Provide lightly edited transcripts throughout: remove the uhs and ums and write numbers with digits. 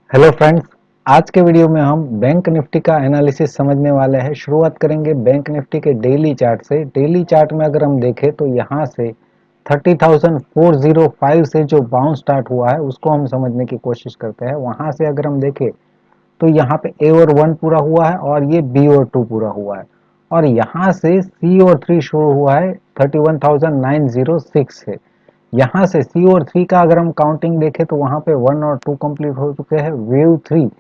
Hello friends. आज के video में हम बैंक निफ्टी का एनालिसिस समझने वाले हैं। शुरुआत करेंगे बैंक निफ्टी के डेली चार्ट से। डेली चार्ट में अगर हम देखें तो यहाँ से 30,405 से जो बाउंस स्टार्ट हुआ है उसको हम समझने की कोशिश करते हैं। वहां से अगर हम देखें तो यहाँ पे ए और 1 पूरा हुआ है और ये बी और 2 पूरा हुआ है, और यहाँ से सी और 3 शुरू हुआ है 31,906 से। यहाँ से सी और 3 का अगर हम काउंटिंग देखें तो वहां पे 1 और 2 कंप्लीट हो चुके हैं। वेव 3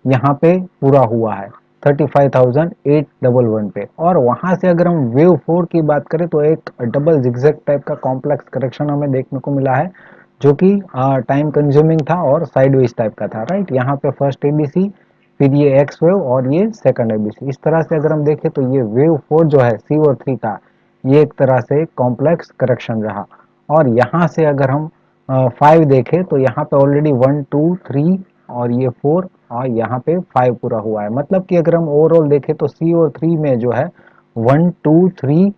यहाँ पे पूरा हुआ है 35,811 पे। और वहां से अगर हम वेव 4 की बात करें तो एक डबल जिगजैग टाइप का कॉम्प्लेक्स करेक्शन हमें देखने को मिला है, जो कि टाइम कंज्यूमिंग था और साइडवेज टाइप का था। राइट, यहाँ पे फर्स्ट एबीसी, फिर ये एक्स वेव और ये सेकंड एबीसी। इस तरह से अगर हम देखें तो ये वेव 4 जो है सी और 3 का, ये एक तरह से कॉम्प्लेक्स करेक्शन रहा। और यहाँ से अगर हम 5 देखें तो यहाँ पे ऑलरेडी 1 2 3 और ये 4 और यहाँ पे 5 पूरा हुआ है। मतलब कि अगर हम ओवरऑल देखें तो सी और 3 में जो है 1 2 3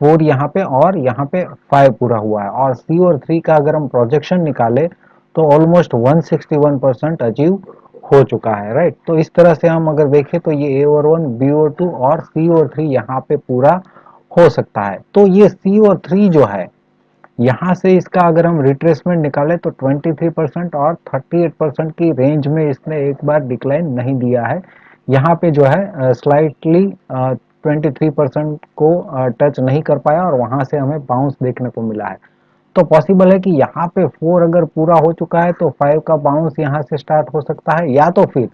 4 यहाँ पे और यहाँ पे 5 पूरा हुआ है। और सी और 3 का अगर हम प्रोजेक्शन निकाले तो ऑलमोस्ट 161% अचीव हो चुका है। राइट, तो इस तरह से हम अगर देखें तो ये ए और 1 बी और 2 और सी और 3 यहाँ पे पूरा हो सकता है। तो ये सी और 3 जो है, यहाँ से इसका अगर हम रिट्रेसमेंट निकालें तो 23% और 38% की रेंज में इसने एक बार डिक्लाइन नहीं दिया है। यहाँ पे जो है स्लाइटली 23% को टच नहीं कर पाया और वहां से हमें बाउंस देखने को मिला है। तो पॉसिबल है कि यहाँ पे 4 अगर पूरा हो चुका है तो 5 का बाउंस यहाँ से स्टार्ट हो सकता है, या तो फिर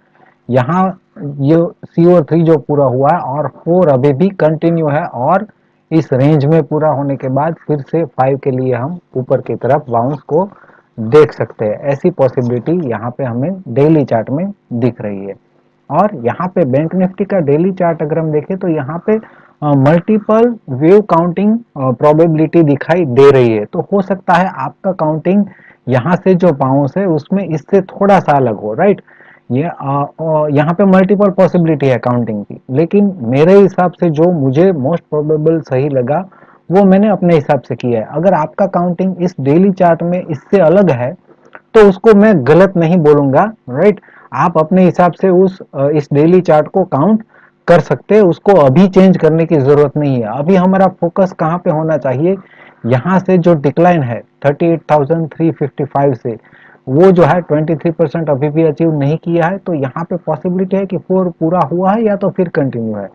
यहाँ ये सी और 3 जो पूरा हुआ है और 4 अभी भी कंटिन्यू है, और इस रेंज में पूरा होने के बाद फिर से 5 के लिए हम ऊपर की तरफ बाउंस को देख सकते हैं। ऐसी पॉसिबिलिटी यहाँ पे हमें डेली चार्ट में दिख रही है। और यहाँ पे बैंक निफ्टी का डेली चार्ट अगर हम देखें तो यहाँ पे मल्टीपल वेव काउंटिंग प्रोबेबिलिटी दिखाई दे रही है। तो हो सकता है आपका काउंटिंग यहाँ से जो बाउंस है उसमें इससे थोड़ा सा अलग हो। राइट, ये यहाँ पे मल्टीपल पॉसिबिलिटी है काउंटिंग की, लेकिन मेरे हिसाब से जो मुझे मोस्ट प्रोबेबल सही लगा वो मैंने अपने हिसाब से किया है। अगर आपका काउंटिंग इस डेली चार्ट में इससे अलग है तो उसको मैं गलत नहीं बोलूंगा। राइट, आप अपने हिसाब से इस डेली चार्ट को काउंट कर सकते हैं, उसको अभी चेंज करने की जरूरत नहीं है। अभी हमारा फोकस कहाँ पे होना चाहिए, यहाँ से जो डिक्लाइन है 38,355 से, वो जो है 23% अभी भी अचीव नहीं किया है। तो यहाँ पे पॉसिबिलिटी है कि 4 पूरा हुआ है या तो फिर कंटिन्यू है।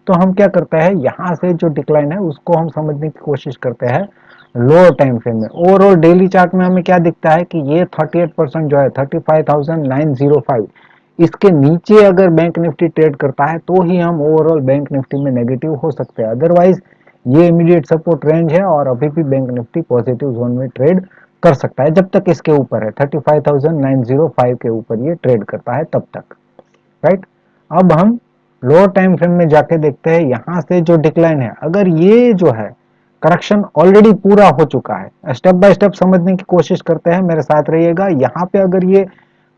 तो हम क्या करते हैं, यहाँ से जो डिक्लाइन है उसको हम समझने की कोशिश करते हैं लोअर टाइम फ्रेम में। ओवरऑल डेली चार्ट में हमें क्या दिखता है कि ये 38% जो है 35,905, इसके नीचे अगर बैंक निफ्टी ट्रेड करता है तो ही हम ओवरऑल बैंक निफ्टी में नेगेटिव हो सकते हैं। अदरवाइज ये इमीडिएट सपोर्ट रेंज है और अभी भी बैंक निफ्टी पॉजिटिव जोन में ट्रेड कर सकता है जब तक इसके ऊपर है 35,905 के ऊपर ये ट्रेड करता है तब तक। राइट, अब हम लोअर टाइम फ्रेम में जाके देखते हैं यहाँ से जो डिक्लाइन है, अगर ये जो है करेक्शन ऑलरेडी पूरा हो चुका है। स्टेप बाय स्टेप समझने की कोशिश करते हैं, मेरे साथ रहिएगा। यहाँ पे अगर ये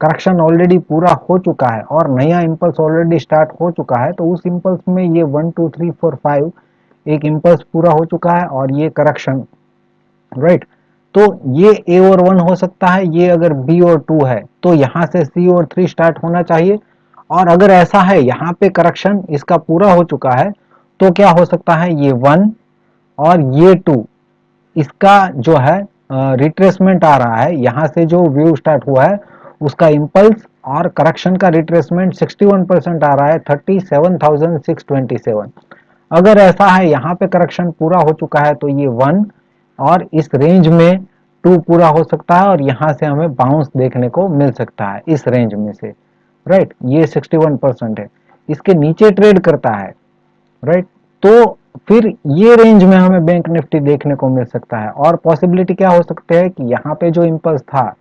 करेक्शन ऑलरेडी पूरा हो चुका है और नया इंपल्स ऑलरेडी स्टार्ट हो चुका है, तो उस इंपल्स में ये 1 2 3 4 5 एक इंपल्स पूरा हो चुका है और ये करेक्शन। राइट, तो ये ए और 1 हो सकता है, ये अगर बी और 2 है तो यहाँ से सी और 3 स्टार्ट होना चाहिए। और अगर ऐसा है यहाँ पे करेक्शन इसका पूरा हो चुका है तो क्या हो सकता है, ये 1 और ये 2, इसका जो है रिट्रेसमेंट आ रहा है। यहाँ से जो व्यू स्टार्ट हुआ है उसका इंपल्स और करेक्शन का रिट्रेसमेंट 61% आ रहा है 37,627। अगर ऐसा है यहाँ पे करेक्शन पूरा हो चुका है तो ये 1 और इस रेंज में 2 पूरा हो सकता है और यहाँ से हमें बाउंस देखने को मिल सकता है इस रेंज में से। राइट, ये 61% है, इसके नीचे ट्रेड करता है। राइट, तो फिर ये रेंज में हमें बैंक निफ्टी देखने को मिल सकता है। और पॉसिबिलिटी क्या हो सकते हैं कि यहाँ पे जो इंपल्स था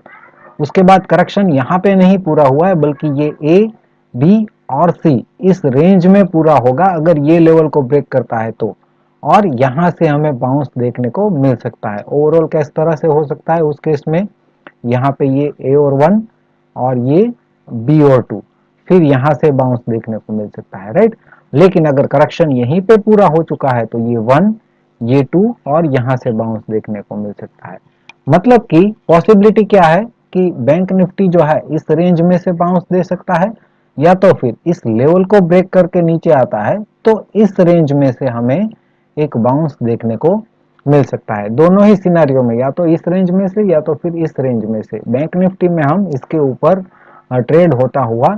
उसके बाद करेक्शन यहाँ पे नहीं पूरा हुआ है, बल्कि ये ए बी और सी इस रेंज में पूरा होगा अगर ये लेवल को ब्रेक करता है तो। और यहाँ से हमें बाउंस देखने को मिल सकता है। ओवरऑल किस तरह से हो सकता है उस केस में, यहाँ पे ये ए और 1 और ये बी और 2, फिर यहाँ से बाउंस देखने को मिल सकता है। राइट, लेकिन अगर करेक्शन यहीं पे पूरा हो चुका है तो ये 1 ये 2 और यहाँ से बाउंस देखने को मिल सकता है। मतलब कि पॉसिबिलिटी क्या है, कि बैंक निफ्टी जो है इस रेंज में से बाउंस दे सकता है, या तो फिर इस लेवल को ब्रेक करके नीचे आता है तो इस रेंज में से हमें एक बाउंस देखने को मिल सकता है। दोनों ही सिनेरियो में, या तो इस रेंज में से या तो फिर इस रेंज में से, बैंक निफ्टी में हम इसके ऊपर ट्रेड होता हुआ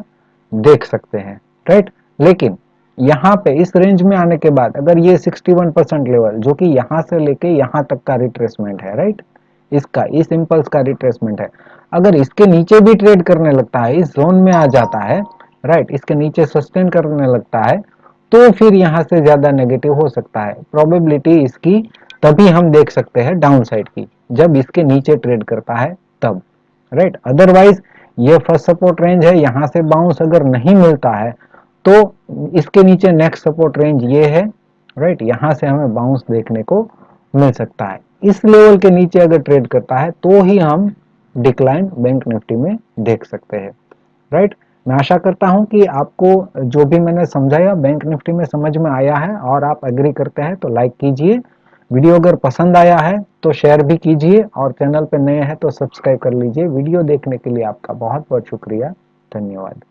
देख सकते हैं, राइट। लेकिन यहाँ पे इस रेंज में आने के बाद अगर ये 61% लेवल, जो कि यहाँ से लेके यहाँ तक का रिट्रेसमेंट है, राइट, इसका इस इम्पल्स का रिट्रेसमेंट है, अगर इसके नीचे भी ट्रेड करने लगता है, इस जोन में आ जाता है, राइट, इसके नीचे सस्टेन करने लगता है, तो फिर यहाँ से ज्यादा नेगेटिव हो सकता है। प्रोबेबिलिटी इसकी तभी हम देख सकते हैं डाउन साइड की, जब इसके नीचे ट्रेड करता है तब, राइट। अदरवाइज ये फर्स्ट सपोर्ट रेंज है, यहाँ से बाउंस अगर नहीं मिलता है तो इसके नीचे नेक्स्ट सपोर्ट रेंज ये है, राइट, यहाँ से हमें बाउंस देखने को मिल सकता है। इस लेवल के नीचे अगर ट्रेड करता है तो ही हम डिक्लाइन बैंक निफ्टी में देख सकते हैं, राइट। मैं आशा करता हूं कि आपको जो भी मैंने समझाया बैंक निफ्टी में समझ में आया है, और आप एग्री करते हैं तो लाइक कीजिए। वीडियो अगर पसंद आया है तो शेयर भी कीजिए, और चैनल पे नए हैं तो सब्सक्राइब कर लीजिए। वीडियो देखने के लिए आपका बहुत बहुत शुक्रिया, धन्यवाद।